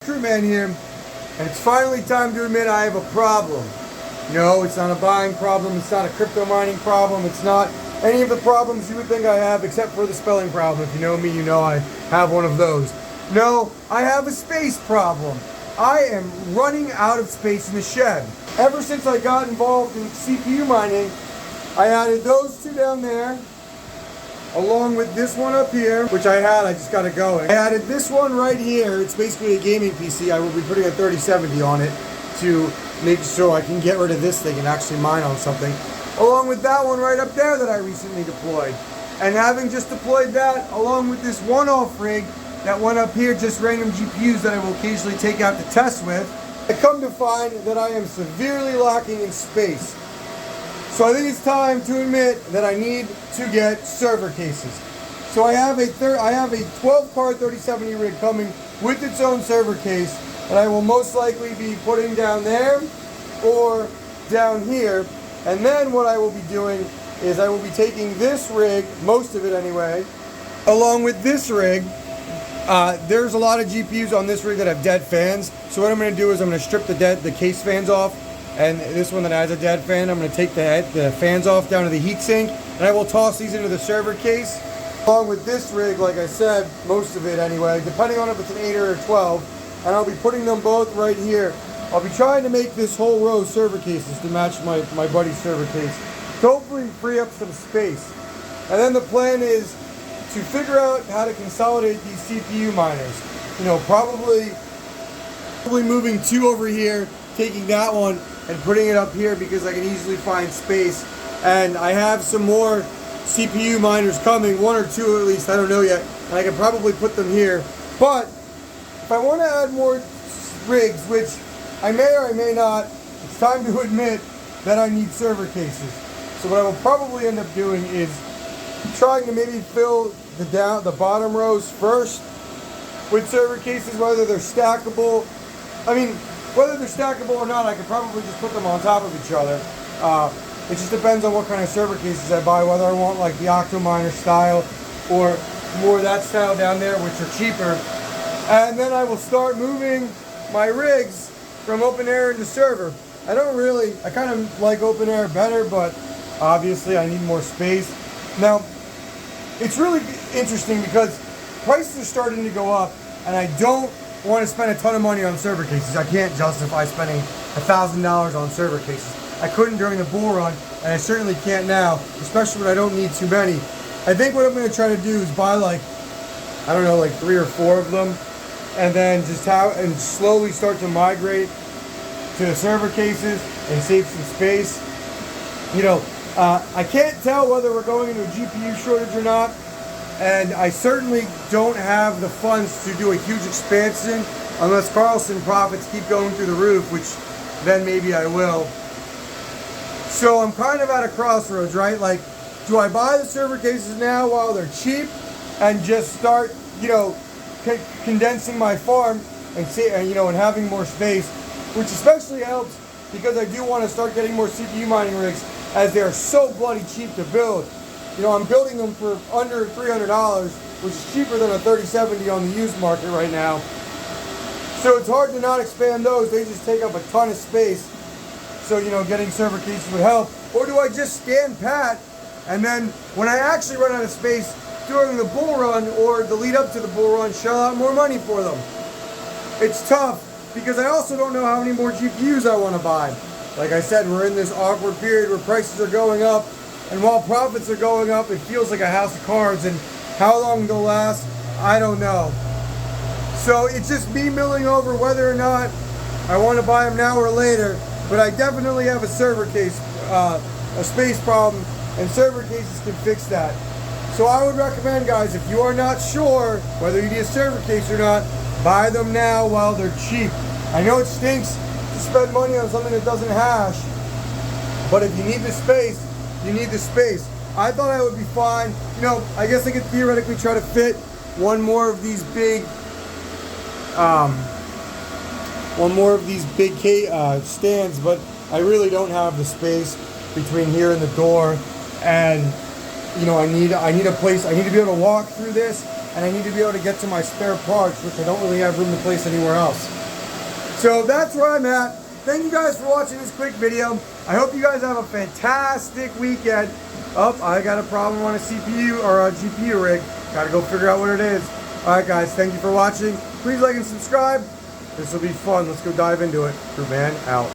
Crewman here, and it's finally time to admit I have a problem. No, it's not a buying problem, it's not a crypto mining problem, it's not any of the problems you would think I have except for the spelling problem. If you know me, you know I have one of those. No, I have a space problem. I am running out of space in the shed. Ever since I got involved in CPU mining, I added those two down there, along with this one up here, which I just got it going. I added this one right here. It's basically a gaming PC. I will be putting a 3070 on it to make sure I can get rid of this thing and actually mine on something. Along with that one right up there that I recently deployed. And having just deployed that, along with this one-off rig that went up here, just random GPUs that I will occasionally take out to test with, I come to find that I am severely lacking in space. So I think it's time to admit that I need to get server cases. So I have a 12-card 3070 rig coming with its own server case that I will most likely be putting down there or down here. And then what I will be doing is I will be taking this rig, most of it anyway, along with this rig. There's a lot of GPUs on this rig that have dead fans. So what I'm going to do is I'm going to strip the case fans off. And this one that has a dead fan, I'm going to take the fans off down to the heatsink, and I will toss these into the server case. Along with this rig, like I said, most of it anyway, depending on if it's an 8 or a 12, and I'll be putting them both right here. I'll be trying to make this whole row server cases to match my buddy's server case, to hopefully free up some space. And then the plan is to figure out how to consolidate these CPU miners. You know, probably moving two over here, taking that one and putting it up here because I can easily find space. And I have some more CPU miners coming, one or two at least, I don't know yet, and I can probably put them here. But if I want to add more rigs, which I may or I may not, it's time to admit that I need server cases. So what I will probably end up doing is trying to maybe fill the bottom rows first with server cases, whether they're stackable. I mean, whether they're stackable or not, I could probably just put them on top of each other. It just depends on what kind of server cases I buy, whether I want like the Octominer style or more of that style down there, which are cheaper. And then I will start moving my rigs from open air into server. I kind of like open air better, but obviously I need more space. Now, it's really interesting because prices are starting to go up, and I don't want to spend a ton of money on server cases. I can't justify spending $1,000 on server cases. I couldn't during the bull run, and I certainly can't now, especially when I don't need too many. I think what I'm going to try to do is buy like 3 or 4 of them, and then and slowly start to migrate to the server cases and save some space. You know, I can't tell whether we're going into a GPU shortage or not. And I certainly don't have the funds to do a huge expansion unless Carlson profits keep going through the roof, which then maybe I will. So I'm kind of at a crossroads, right? Like, do I buy the server cases now while they're cheap and just start, condensing my farm and having more space, which especially helps because I do want to start getting more CPU mining rigs as they are so bloody cheap to build. You know, I'm building them for under $300, which is cheaper than a 3070 on the used market right now. So it's hard to not expand those. They just take up a ton of space. So, getting server cases would help. Or do I just stand pat, and then when I actually run out of space during the bull run or the lead up to the bull run, shell out more money for them? It's tough because I also don't know how many more GPUs I want to buy. Like I said, we're in this awkward period where prices are going up. And while profits are going up, it feels like a house of cards, and how long they'll last, I don't know. So it's just me milling over whether or not I want to buy them now or later, but I definitely have a server case, a space problem, and server cases can fix that. So I would recommend, guys, if you are not sure whether you need a server case or not, buy them now while they're cheap. I know it stinks to spend money on something that doesn't hash, but if you need the space, you need the space. I thought I would be fine. I guess I could theoretically try to fit one more of these big stands, but I really don't have the space between here and the door. And I need a place. I need to be able to walk through this, and I need to be able to get to my spare parts, which I don't really have room to place anywhere else. So that's where I'm at. Thank you guys for watching this quick video. I hope you guys have a fantastic weekend. Oh, I got a problem on a CPU or a GPU rig. Gotta go figure out what it is. Alright guys, thank you for watching. Please like and subscribe. This will be fun. Let's go dive into it. True Man out.